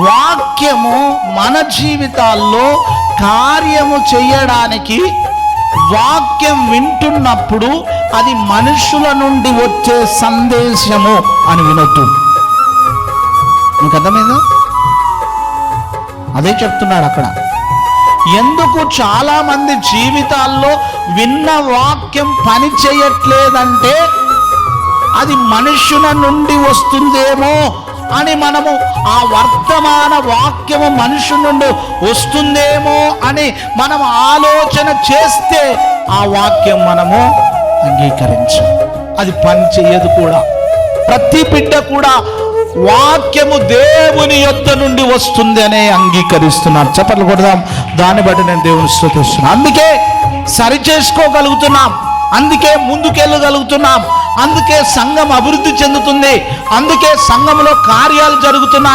వాక్యము మన జీవితాల్లో కార్యము చేయడానికి, వాక్యం వింటున్నప్పుడు అది మనుషుల నుండి వచ్చే సందేశము అని వినొద్దు. మీకు అర్థమైందా? అదే చెప్తున్నాడు అక్కడ. ఎందుకు చాలా మంది జీవితాల్లో విన్న వాక్యం పని చేయట్లేదంటే అది మనుషుల నుండి వస్తుందేమో అని మనము ఆ వర్తమాన వాక్యము మనుషుల నుండి వస్తుందేమో అని మనం ఆలోచన చేస్తే ఆ వాక్యం మనము అంగీకరించాం. అది పని చేయదు కూడా. ప్రతి బిడ్డ కూడా వాక్యము దేవుని యొద్ద నుండి వస్తుంది అనే అంగీకరిస్తున్నారు. చప్పట్లు కొడదాం. దాన్ని బట్టి నేను దేవుని స్తుతిస్తున్నాను. అందుకే సరి చేసుకోగలుగుతున్నాం, అందుకే ముందుకెళ్ళగలుగుతున్నాం, అందుకే సంఘం అభివృద్ధి చెందుతుంది, అందుకే సంఘంలో కార్యాలు జరుగుతున్నాయి.